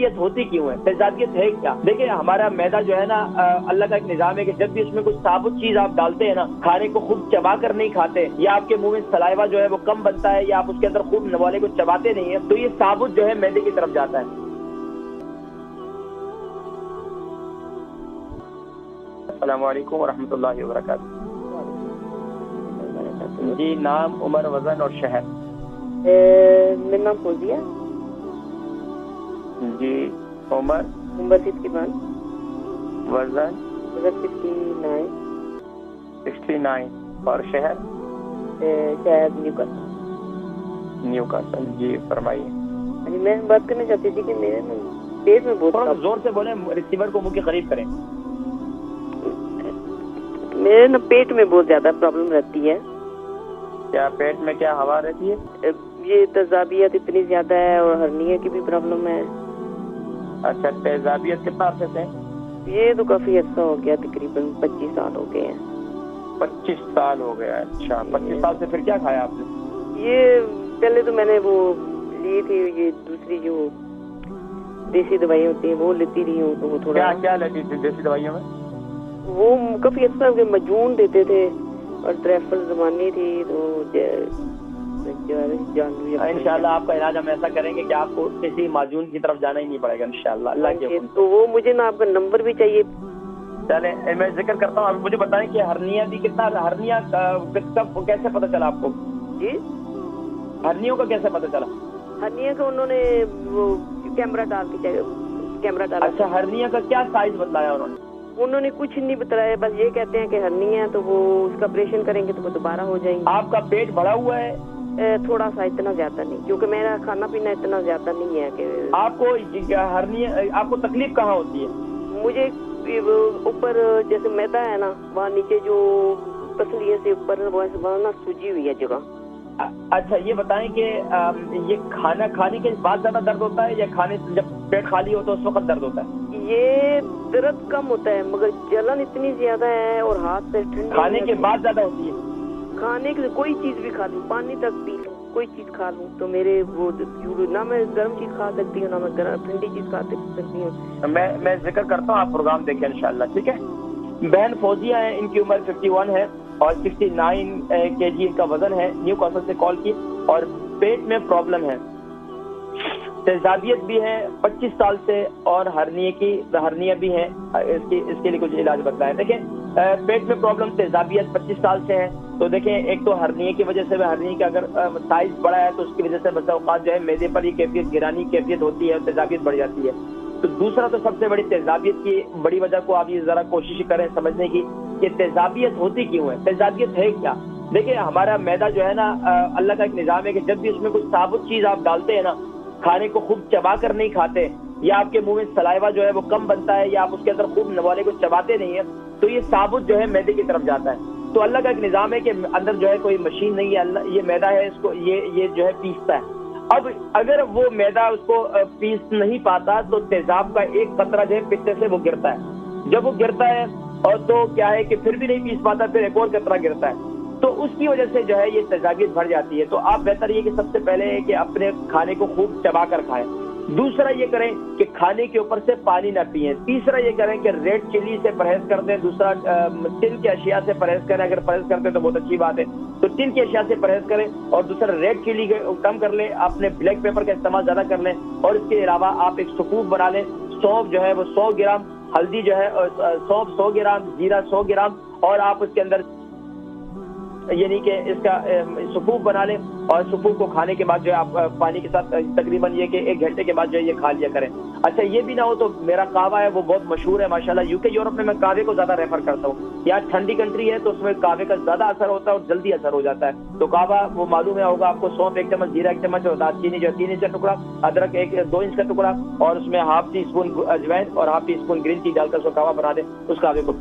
تیزابیت ہوتی کیوں ہے؟ تیزابیت ہے کیا؟ دیکھیں ہمارا معدہ جو ہے نا، اللہ کا ایک نظام ہے کہ جب بھی اس میں کچھ ثابت چیز آپ ڈالتے ہیں نا، کھانے کو خوب چبا کر نہیں کھاتے، یا آپ کے منہ میں سلائیوا جو ہے وہ کم بنتا ہے، یا آپ اس کے اندر خوب نوالے کو چباتے نہیں ہیں، تو یہ ثابت جو ہے معدے کی طرف جاتا ہے۔ السلام علیکم ورحمۃ اللہ وبرکاتہ۔ جی، نام، عمر، وزن اور شہر؟ میرا نام فوزیہ۔ جی، عمر؟ عمر 61۔ وزن؟ 69۔ 69۔ اور شہر؟ شہر نیوکاسل۔ نیوکاسل۔ جی فرمائیے۔ میں بات کرنا چاہتی تھی کہ میرے پیٹ میں بہت زور سے بولیں، ریسیور کو منہ کے قریب کریں۔ میرے نا پیٹ میں بہت زیادہ پرابلم رہتی ہے۔ کیا پیٹ میں کیا ہوا رہتی ہے؟ یہ تیزابیت اتنی زیادہ ہے اور ہرنیا کی بھی پرابلم ہے۔ اچھا، تیزابیت کتنا عرصے سے؟ یہ تو کافی عرصہ ہو گیا، تقریباً 25 سال ہو گئے ہیں۔ 25 سال ہو گیا؟ اچھا، 25 سال سے پھر کیا کھایا آپ نے؟ یہ پہلے تو میں نے وہ لی تھی، یہ دوسری جو دیسی دوائیں ہوتی ہیں وہ لیتی رہی ہوں، تو وہ تھوڑا کیا لیتی تھی دیسی دوائیوں میں؟ وہ کافی عرصہ ہو گیا، مجون دیتے تھے اور ٹریفل زمانی تھی، تو انشاءاللہ آپ کا علاج ہم ایسا کریں گے کہ آپ کو کسی معجون کی طرف جانا ہی نہیں پڑے گا انشاءاللہ، اللہ کے حکم۔ تو وہ مجھے نا آپ کا نمبر بھی چاہیے۔ چلیں میں ذکر کرتا ہوں، آپ مجھے بتائیں کہ ہرنیا بھی کتنا، ہرنیا کب کیسے پتہ چلا آپ کو؟ جی، ہرنیوں کا کیسے پتہ چلا؟ ہرنیا کا انہوں نے وہ کیمرہ ڈال کے کیمرہ ڈالا۔ اچھا، ہرنیا کا کیا سائز بتایا انہوں نے؟ انہوں نے کچھ نہیں بتایا، بس یہ کہتے ہیں کہ ہرنیا ہے تو وہ اس کا آپریشن کریں گے تو وہ دوبارہ ہو جائیں گے۔ آپ کا پیٹ بڑا ہوا ہے؟ تھوڑا سا، اتنا زیادہ نہیں، کیونکہ میرا کھانا پینا اتنا زیادہ نہیں ہے کہ۔ آپ کو ہرنیا، آپ کو تکلیف کہاں ہوتی ہے؟ مجھے اوپر جیسے معدہ ہے نا، وہاں نیچے جو پسلیے سے اوپر وہاں نا سوجی ہوئی ہے جگہ۔ اچھا، یہ بتائیں کہ یہ کھانے کے بعد زیادہ درد ہوتا ہے یا کھانے جب پیٹ خالی ہو تو اس وقت درد ہوتا ہے؟ یہ درد کم ہوتا ہے مگر جلن اتنی زیادہ ہے اور ہاتھ سے ٹھنڈی۔ کھانے کے بعد زیادہ ہوتی ہے؟ کھانے کے کوئی چیز بھی کھا لوں، پانی تک پی لوں، کوئی چیز کھا لوں تو میرے وہ نہ میں گرم چیز کھا سکتی ہوں، نہ میں ٹھنڈی چیز کھا سکتی ہوں۔ میں ذکر کرتا ہوں، آپ پروگرام دیکھیں انشاءاللہ، ٹھیک ہے؟ بہن فوزیہ ہے، ان کی عمر 51 ہے اور 69 kg ان کا وزن ہے، نیو کاسل سے کال کی، اور پیٹ میں پرابلم ہے، تیزابیت بھی ہے 25 سال سے، اور ہرنیا بھی ہے، اس کے لیے کچھ علاج بتایا۔ دیکھیں پیٹ میں پرابلم تیزابیت 25 سال سے ہے، تو دیکھیں ایک تو ہرنیا کی وجہ سے، ہرنیا کا اگر سائز بڑا ہے تو اس کی وجہ سے بسا اوقات جو ہے معدے پر یہ کیفیت، گرانی کیفیت ہوتی ہے اور تیزابیت بڑھ جاتی ہے۔ تو دوسرا تو سب سے بڑی تیزابیت کی بڑی وجہ کو آپ یہ ذرا کوشش کریں سمجھنے کی کہ تیزابیت ہوتی کیوں ہے، تیزابیت ہے کیا؟ دیکھیں ہمارا معدہ جو ہے نا، اللہ کا ایک نظام ہے کہ جب بھی اس میں کچھ ثابت چیز آپ ڈالتے ہیں نا، کھانے کو خوب چبا کر نہیں کھاتے، یا آپ کے منہ میں سلائیوا جو ہے وہ کم بنتا ہے، یا آپ اس کے اندر خوب نوالے کو چباتے نہیں ہیں، تو یہ ثابت جو ہے معدے کی طرف جاتا ہے۔ تو اللہ کا ایک نظام ہے کہ اندر جو ہے کوئی مشین نہیں ہے، اللہ یہ معدہ ہے، اس کو یہ جو ہے پیستا ہے۔ اب اگر وہ معدہ اس کو پیس نہیں پاتا تو تیزاب کا ایک قطرہ جو ہے پتے سے وہ گرتا ہے، جب وہ گرتا ہے اور تو کیا ہے کہ پھر بھی نہیں پیس پاتا، پھر ایک اور قطرہ گرتا ہے، تو اس کی وجہ سے جو ہے یہ تیزابیت بڑھ جاتی ہے۔ تو آپ بہتر یہ کہ سب سے پہلے ہے کہ اپنے کھانے کو خوب چبا کر کھائیں، دوسرا یہ کریں کہ کھانے کے اوپر سے پانی نہ پئیں، تیسرا یہ کریں کہ ریڈ چلی سے پرہیز کر دیں، دوسرا تل کی اشیاء سے پرہیز کریں، اگر پرہیز کرتے ہیں تو بہت اچھی بات ہے، تو تل کی اشیاء سے پرہیز کریں، اور دوسرا ریڈ چلی کم کر لیں، اپنے بلیک پیپر کا استعمال زیادہ کر لیں، اور اس کے علاوہ آپ ایک سکوپ بنا لیں، سونف جو ہے وہ 100 گرام، ہلدی جو ہے سونف 100 گرام، زیرہ 100 گرام، اور آپ اس کے اندر یعنی کہ اس کا سکوپ بنا لیں، اور سکوپ کو کھانے کے بعد جو ہے آپ پانی کے ساتھ تقریباً یہ کہ 1 گھنٹے کے بعد جو ہے یہ کھا لیا کریں۔ اچھا یہ بھی نہ ہو تو میرا قہوہ ہے وہ بہت مشہور ہے ماشاءاللہ، UK یورپ میں قہوے کو زیادہ ریفر کرتا ہوں، یہاں ٹھنڈی کنٹری ہے تو اس میں قہوے کا زیادہ اثر ہوتا ہے اور جلدی اثر ہو جاتا ہے۔ تو قہوہ وہ معلوم ہے ہوگا آپ کو، سونف 1 چمچ، زیرہ 1 چمچ، اور دال چینی جو ہے 3 انچ کا ٹکڑا، ادرک 2 انچ کا ٹکڑا، اور اس میں ½ ٹی اسپون اجوائن اور ½ ٹی اسپون گرین ٹی ڈال کر اس کو قہوہ بنا دیں، اس قہوے کو